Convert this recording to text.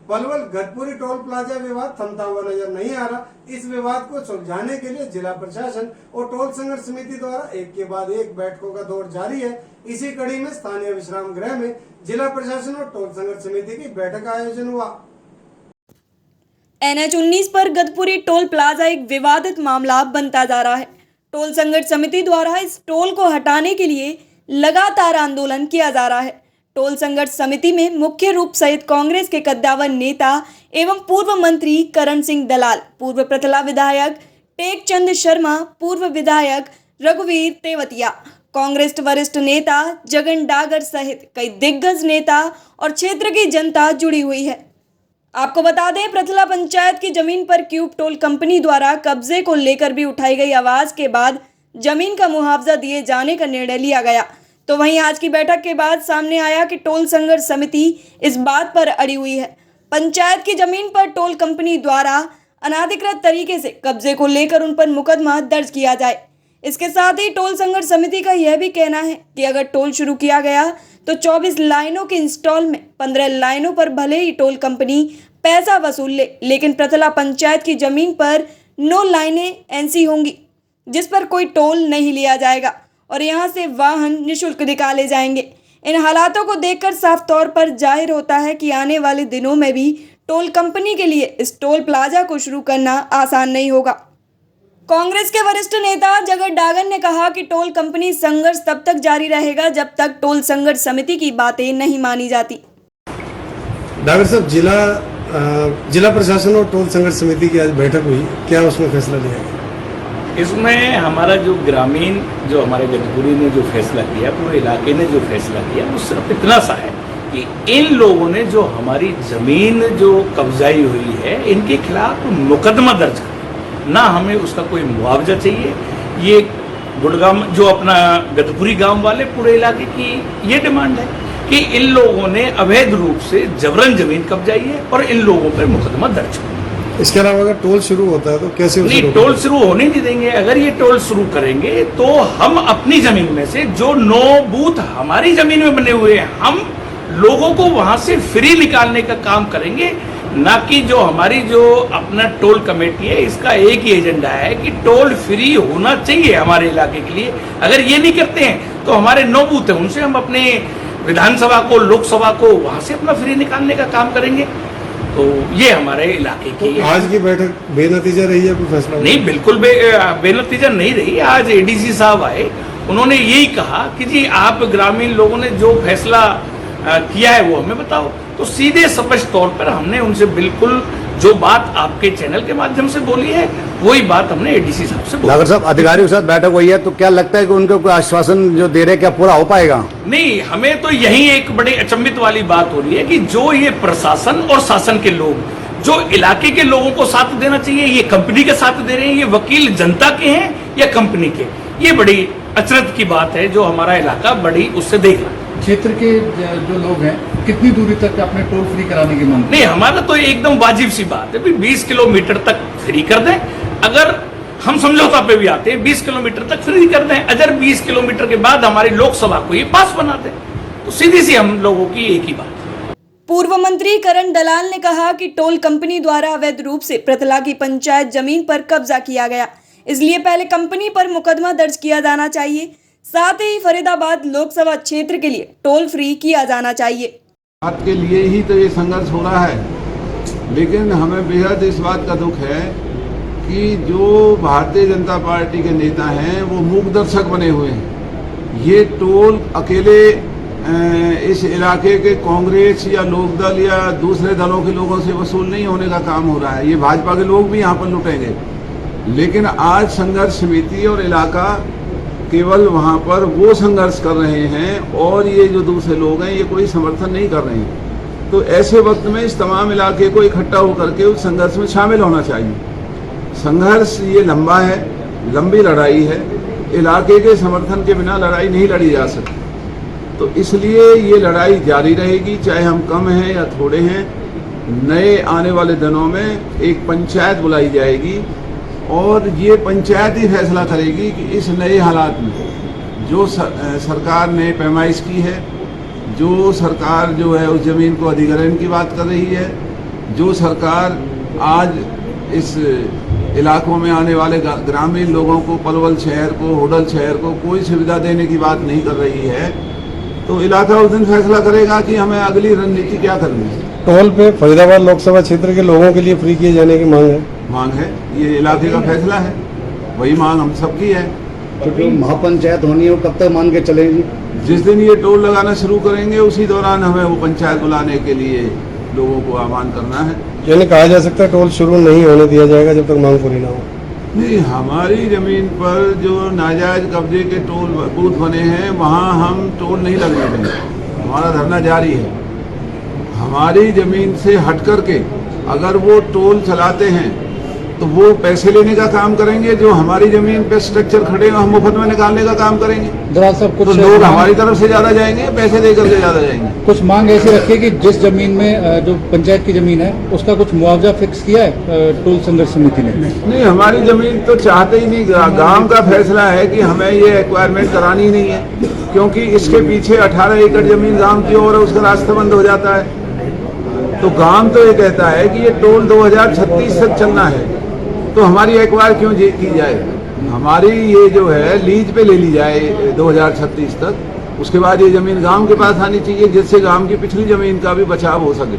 Palwal गढ़पुरी toll plaza विवाद थमता हुआ नजर नहीं आ रहा। इस विवाद को सुलझाने के लिए जिला प्रशासन और टोल संघर्ष समिति द्वारा एक के बाद एक बैठकों का दौर जारी है। इसी कड़ी में स्थानीय विश्राम गृह में जिला प्रशासन और टोल संघर्ष समिति की बैठक का आयोजन हुआ। NH-19 पर गढ़पुरी टोल प्लाजा एक विवादित मामला बनता जा रहा है। टोल संघर्ष समिति द्वारा इस टोल को हटाने के लिए लगातार आंदोलन किया जा रहा है। टोल संघर्ष समिति में मुख्य रूप सहित कांग्रेस के कद्दावर नेता एवं पूर्व मंत्री करण सिंह दलाल, पूर्व प्रथला विधायक टेकचंद शर्मा, पूर्व विधायक रघुवीर तेवतिया, कांग्रेस वरिष्ठ नेता जगन डागर सहित कई दिग्गज नेता और क्षेत्र की जनता जुड़ी हुई है। आपको बता दें, प्रथला पंचायत की जमीन पर क्यूब टोल कंपनी द्वारा कब्जे को लेकर भी उठाई गई आवाज के बाद जमीन का मुआवजा दिए जाने का निर्णय लिया गया। तो वहीं आज की बैठक के बाद सामने आया कि टोल संघर्ष समिति इस बात पर अड़ी हुई है। पंचायत की जमीन पर टोल कंपनी द्वारा अनाधिकृत तरीके से कब्जे को लेकर उन पर मुकदमा दर्ज किया जाए। इसके साथ ही टोल संघर्ष समिति का यह भी कहना है कि अगर टोल शुरू किया गया तो 24 लाइनों के इंस्टॉल में 15 लाइनों पर भले ही टोल कंपनी पैसा वसूल ले, लेकिन प्रथला पंचायत की जमीन पर 9 लाइनें ऐसी होंगी जिस पर कोई टोल नहीं लिया जाएगा और यहां से वाहन निःशुल्क निकाले जाएंगे। इन हालातों को देखकर साफ तौर पर जाहिर होता है कि आने वाले दिनों में भी टोल कंपनी के लिए इस टोल प्लाजा को शुरू करना आसान नहीं होगा। कांग्रेस के वरिष्ठ नेता जगन डागर ने कहा कि टोल कंपनी संघर्ष तब तक जारी रहेगा जब तक टोल संघर्ष समिति की बातें नहीं मानी जाती। डागर साहब, जिला प्रशासन और टोल संघर्ष समिति की आज बैठक हुई, क्या उसमें फैसला लिया गया? इसमें हमारा जो ग्रामीण जो हमारे गढ़पुरी ने जो फैसला किया, पूरे इलाके ने जो फैसला किया, वो सिर्फ इतना सा है कि इन लोगों ने जो हमारी ज़मीन जो कब्जाई हुई है, इनके खिलाफ मुकदमा दर्ज कर, ना हमें उसका कोई मुआवजा चाहिए। ये गुड़गांव जो अपना गढ़पुरी गांव वाले पूरे इलाके की ये डिमांड है कि इन लोगों ने अवैध रूप से जबरन ज़मीन कब्जाई है और इन लोगों पर मुकदमा दर्ज कर। इसके अलावा अगर टोल शुरू होता है तो कैसे? नहीं, टोल शुरू होने नहीं देंगे। अगर ये टोल शुरू करेंगे तो हम अपनी जमीन में से जो 9 बूथ हमारी जमीन में बने हुए हैं, हम लोगों को वहां से फ्री निकालने का काम करेंगे, ना कि जो हमारी जो अपना टोल कमेटी है, इसका एक ही एजेंडा है कि टोल फ्री होना चाहिए हमारे इलाके के लिए। अगर ये नहीं करते हैं तो हमारे 9 बूथ हैं, उनसे हम अपने विधानसभा को, लोकसभा को वहां से अपना फ्री निकालने का काम करेंगे। तो ये हमारे इलाके की तो आज की बैठक बेनतीजा रही है, कोई फैसला नहीं? बिल्कुल बेनतीजा नहीं रही। आज ADC साहब आए, उन्होंने यही कहा कि जी आप ग्रामीण लोगों ने जो फैसला किया है वो हमें बताओ। तो सीधे स्पष्ट तौर पर हमने उनसे बिल्कुल जो बात आपके चैनल के माध्यम से बोली है, वही बात हमने ADC साहब से बोली। डागर साहब, अधिकारियों के साथ बैठक हुई है तो क्या लगता है कि उनको कोई आश्वासन जो दे रहे क्या पूरा हो पाएगा? नहीं, हमें तो यही एक बड़े अचंभित वाली बात हो रही है कि जो ये प्रशासन और शासन के लोग, जो इलाके के लोगों को साथ देना चाहिए, ये कंपनी के साथ दे रहे हैं। ये वकील जनता के हैं या कंपनी के? ये बड़ी अचरज की बात है जो हमारा इलाका बड़ी उससे देख रहा है। क्षेत्र के जो लोग हैं कितनी दूरी तक अपने टोल फ्री कराने की मांग? नहीं, हमारा तो एकदम वाजिब सी बात है, 20 किलोमीटर तक फ्री कर दें। अगर हम समझौता पे भी आते हैं, 20 किलोमीटर तक फ्री कर दें। अगर 20 किलोमीटर के बाद हमारी लोकसभा को ये पास बना दें तो सीधी सी हम लोगों की एक ही बात। पूर्व मंत्री करण दलाल ने कहा कि टोल कंपनी द्वारा अवैध रूप से प्रथला की पंचायत जमीन पर कब्जा किया गया, इसलिए पहले कंपनी पर मुकदमा दर्ज किया जाना चाहिए। साथ ही फरीदाबाद लोकसभा क्षेत्र के लिए टोल फ्री किया जाना चाहिए। बात के लिए ही तो ये संघर्ष हो रहा है, लेकिन हमें बेहद इस बात का दुख है कि जो भारतीय जनता पार्टी के नेता हैं वो मूक दर्शक बने हुए हैं। ये टोल अकेले इस इलाके के कांग्रेस या लोकदल या दूसरे दलों के लोगों से वसूल नहीं होने का काम हो रहा है। ये भाजपा के लोग भी यहाँ पर लुटेंगे, लेकिन आज संघर्ष समिति और इलाका केवल वहाँ पर वो संघर्ष कर रहे हैं और ये जो दूसरे लोग हैं ये कोई समर्थन नहीं कर रहे हैं। तो ऐसे वक्त में इस तमाम इलाके को इकट्ठा होकर के उस संघर्ष में शामिल होना चाहिए। संघर्ष ये लंबा है, लंबी लड़ाई है। इलाके के समर्थन के बिना लड़ाई नहीं लड़ी जा सकती। तो इसलिए ये लड़ाई जारी रहेगी, चाहे हम कम हैं या थोड़े हैं। नए आने वाले दिनों में एक पंचायत बुलाई जाएगी और ये पंचायत ही फैसला करेगी कि इस नए हालात में जो सरकार ने पैमाइश की है, जो सरकार जो है उस ज़मीन को अधिग्रहण की बात कर रही है, जो सरकार आज इस इलाकों में आने वाले ग्रामीण लोगों को, पलवल शहर को, होडल शहर को कोई सुविधा देने की बात नहीं कर रही है, तो इलाका उस दिन फैसला करेगा कि हमें अगली रणनीति क्या करनी है। टोल पे फरीदाबाद लोकसभा क्षेत्र के लोगों के लिए फ्री किए जाने की मांग है। ये इलाके का फैसला है, वही मांग हम सबकी है। तो जो महापंचायत होनी है वो कब तक मान के चलेगी? जिस दिन ये टोल लगाना शुरू करेंगे उसी दौरान हमें वो पंचायत बुलाने के लिए लोगों को आह्वान करना है। यानी कहा जा सकता है टोल शुरू नहीं होने दिया जाएगा जब तक मांग पूरी ना हो। नहीं, हमारी जमीन पर जो नाजायज कब्जे के टोल बूथ बने हैं वहाँ हम टोल नहीं लगने देंगे, हमारा धरना जारी है। हमारी जमीन से हट करके अगर वो टोल चलाते हैं तो वो पैसे लेने का काम करेंगे, जो हमारी जमीन पे स्ट्रक्चर खड़े हैं हम मुफ्त में निकालने का काम करेंगे। दरअसल तो कुछ लोग हमारी तरफ से ज्यादा जाएंगे, पैसे दे करके ज्यादा जाएंगे। कुछ मांग ऐसी रखी कि जिस जमीन में जो पंचायत की जमीन है उसका कुछ मुआवजा फिक्स किया है टोल संघर्ष समिति ने? नहीं, हमारी जमीन तो चाहते ही नहीं। गांव का फैसला है कि हमें ये एक्वायरमेंट करानी नहीं है, क्योंकि इसके पीछे 18 एकड़ जमीन गांव की ओर है, उसका रास्ता बंद हो जाता है। तो गांव तो ये कहता है कि ये टोल 2036 तक चलना है, तो हमारी एक्वायर क्यों की जाए? हमारी ये जो है लीज पे ले ली जाए 2036 तक, उसके बाद ये जमीन गांव के पास आनी चाहिए, जिससे गांव की पिछली जमीन का भी बचाव हो सके।